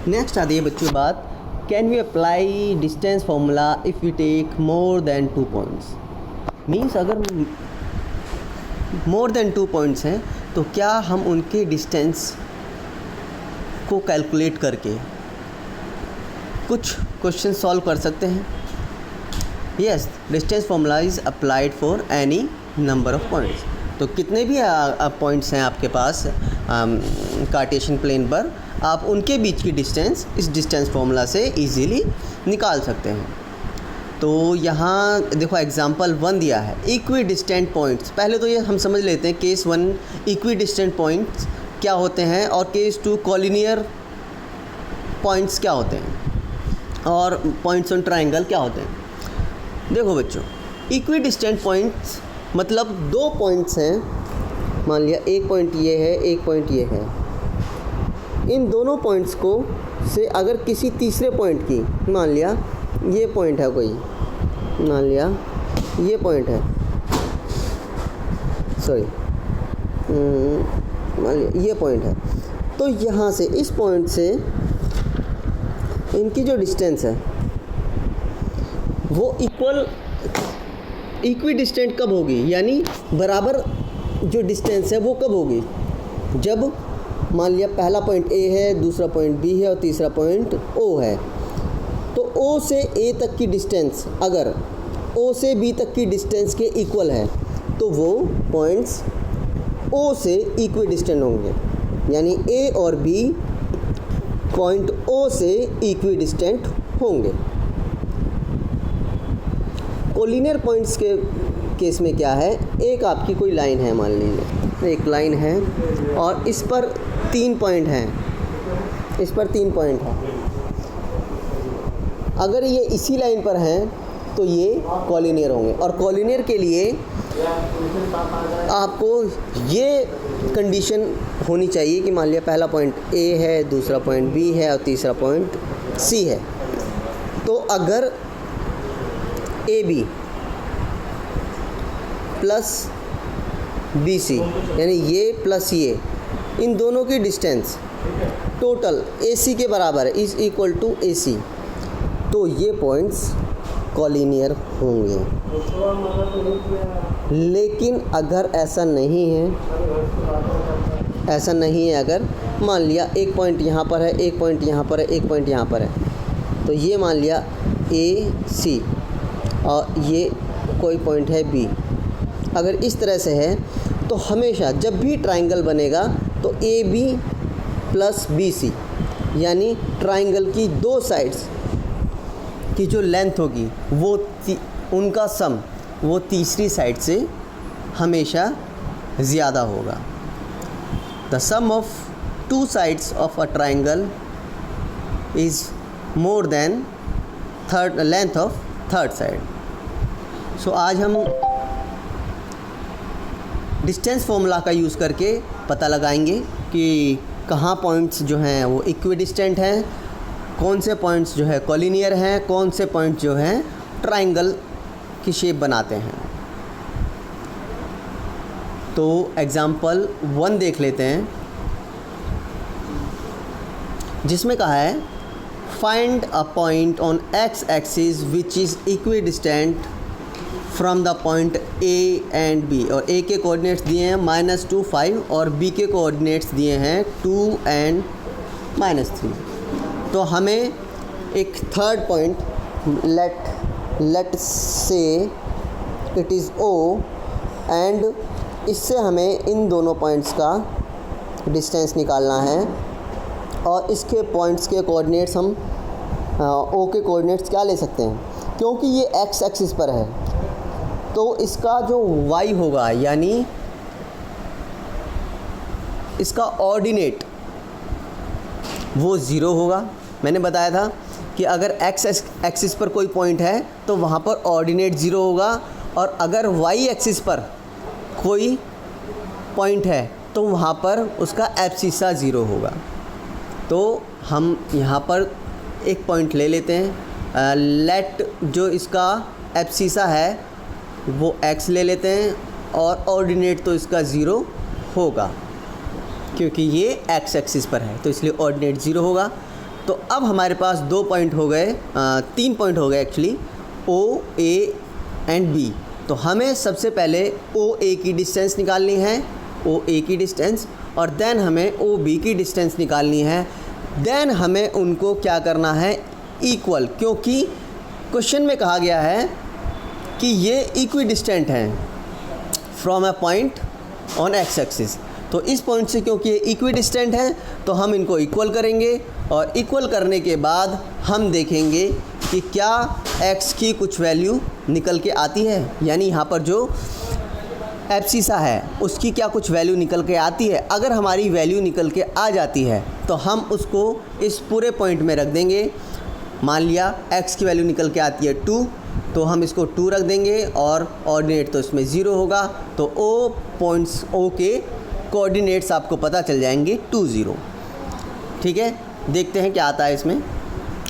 Next आती है बच्चों बात, can we apply distance formula if we take more than 2 points. Means अगर मोर देन 2 पॉइंट्स हैं तो क्या हम उनके डिस्टेंस को कैलकुलेट करके कुछ क्वेश्चन सॉल्व कर सकते हैं। Yes, distance formula is applied for any number of points. तो कितने भी पॉइंट्स हैं आपके पास कार्टेशियन प्लेन पर, आप उनके बीच की डिस्टेंस इस डिस्टेंस फार्मूला से इजीली निकाल सकते हैं। तो यहाँ देखो एग्जांपल 1 दिया है, इक्वी डिस्टेंट पॉइंट्स। पहले तो ये हम समझ लेते हैं केस 1 इक्वी डिस्टेंट पॉइंट्स क्या होते हैं और केस 2 कॉलिनियर पॉइंट्स क्या होते हैं और पॉइंट्स ऑन ट्राइंगल क्या होते हैं। देखो बच्चों, इक्वी डिस्टेंट पॉइंट्स मतलब 2 पॉइंट्स हैं, मान लिया एक पॉइंट ये है, एक पॉइंट ये है। इन दोनों पॉइंट्स को से अगर किसी तीसरे पॉइंट की, मान लिया ये पॉइंट है कोई, मान लिया ये पॉइंट है, सॉरी मान लिया ये पॉइंट है, तो यहाँ से इस पॉइंट से इनकी जो डिस्टेंस है वो इक्वी डिस्टेंट कब होगी, यानी बराबर जो डिस्टेंस है वो कब होगी, जब मान लिया पहला पॉइंट ए है, दूसरा पॉइंट बी है और तीसरा पॉइंट ओ है। तो ओ से ए तक की डिस्टेंस अगर ओ से बी तक की डिस्टेंस के इक्वल है तो वो पॉइंट्स ओ से इक्वी डिस्टेंट होंगे, यानी ए और बी पॉइंट ओ से इक्वी डिस्टेंट होंगे। कोलिनियर पॉइंट्स के केस में क्या है, एक आपकी कोई लाइन है, मान लीजिए एक लाइन है और इस पर 3 पॉइंट हैं, इस पर 3 पॉइंट है। अगर ये इसी लाइन पर हैं तो ये कोलिनियर होंगे। और कोलिनियर के लिए आपको ये कंडीशन होनी चाहिए कि मान लिया पहला पॉइंट ए है, दूसरा पॉइंट बी है और तीसरा पॉइंट सी है। तो अगर A B plus B C, यानी ये प्लस ये, इन दोनों की डिस्टेंस टोटल ए सी के बराबर है, इज़ इक्वल टू ए सी, तो ये पॉइंट्स कॉलिनियर होंगे। लेकिन अगर ऐसा नहीं है, ऐसा नहीं है, अगर मान लिया एक पॉइंट यहाँ पर है, एक पॉइंट यहाँ पर है, एक पॉइंट यहाँ पर है, तो ये मान लिया ए सी और ये कोई पॉइंट है बी, अगर इस तरह से है तो हमेशा जब भी ट्राइंगल बनेगा तो A B plus B C, यानी ट्राइंगल की 2 साइड्स की जो लेंथ होगी वो उनका सम वो तीसरी साइड से हमेशा ज़्यादा होगा। The sum of 2 sides of a triangle is more than length of third side. So आज हम डिस्टेंस फार्मूला का यूज़ करके पता लगाएंगे कि कहाँ पॉइंट्स जो हैं वो इक्विडिस्टेंट हैं, कौन से पॉइंट्स जो है कॉलिनियर हैं, कौन से पॉइंट्स जो हैं ट्राइंगल की शेप बनाते हैं। तो एग्ज़ाम्पल 1 देख लेते हैं, जिसमें कहा है find a point on X axis which is equidistant from the point A and B. और ए के कोऑर्डिनेट्स दिए हैं -2, 5 और बी के कोऑर्डिनेट्स दिए हैं 2 एंड -3। तो हमें एक थर्ड पॉइंट लेट से इट इज़ ओ, एंड इससे हमें इन दोनों पॉइंट्स का डिस्टेंस निकालना है। और इसके पॉइंट्स के कोऑर्डिनेट्स हम ओ के कोऑर्डिनेट्स क्या ले सकते हैं, क्योंकि ये एक्स एक्सिस पर है तो इसका जो y होगा, यानी इसका ऑर्डिनेट वो 0 होगा। मैंने बताया था कि अगर एक्स एक्सिस पर कोई पॉइंट है तो वहाँ पर ऑर्डिनेट 0 होगा, और अगर y एक्सिस पर कोई पॉइंट है तो वहाँ पर उसका एब्सिसा 0 होगा। तो हम यहाँ पर एक पॉइंट ले लेते हैं, लेट जो इसका एब्सिसा है वो x ले लेते हैं और ऑर्डिनेट तो इसका 0 होगा, क्योंकि ये x एक्सिस पर है तो इसलिए ऑर्डिनेट 0 होगा। तो अब हमारे पास 2 पॉइंट हो गए, 3 पॉइंट हो गए actually, O, A and B. तो हमें सबसे पहले ओ ए की डिस्टेंस निकालनी है, ओ ए की डिस्टेंस, और देन हमें ओ बी की डिस्टेंस निकालनी है। देन हमें उनको क्या करना है, इक्वल, क्योंकि क्वेश्चन में कहा गया है कि ये इक्वी डिस्टेंट हैं from a point on X axis. तो इस पॉइंट से क्योंकि ये इक्वी डिस्टेंट है तो हम इनको इक्वल करेंगे, और इक्वल करने के बाद हम देखेंगे कि क्या x की कुछ वैल्यू निकल के आती है, यानी यहाँ पर जो एब्सिसा है उसकी क्या कुछ वैल्यू निकल के आती है। अगर हमारी वैल्यू निकल के आ जाती है तो हम उसको इस पूरे पॉइंट में रख देंगे। मान लिया x की वैल्यू निकल के आती है 2, तो हम इसको 2 रख देंगे, और ऑर्डिनेट तो इसमें 0 होगा, तो ओ पॉइंट्स ओ के कोऑर्डिनेट्स आपको पता चल जाएंगे 2, 0। ठीक है, देखते हैं क्या आता है इसमें।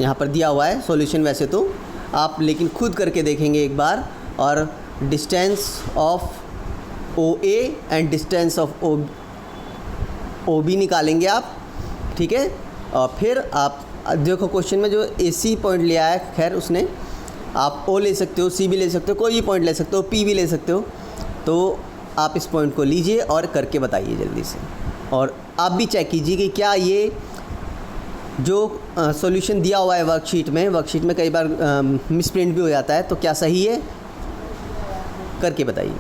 यहाँ पर दिया हुआ है सॉल्यूशन वैसे तो, आप लेकिन खुद करके देखेंगे एक बार, और distance of O A and distance of O B निकालेंगे आप। ठीक है, और फिर आप देखो क्वेश्चन में जो ए सी पॉइंट लिया है, खैर उसने, आप ओ ले सकते हो, सी भी ले सकते हो, कोई भी पॉइंट ले सकते हो, पी भी ले सकते हो। तो आप इस पॉइंट को लीजिए और करके बताइए जल्दी से, और आप भी चेक कीजिए कि क्या ये जो सॉल्यूशन दिया हुआ है वर्कशीट में कई बार मिसप्रिंट भी हो जाता है, तो क्या सही है, करके बताइए।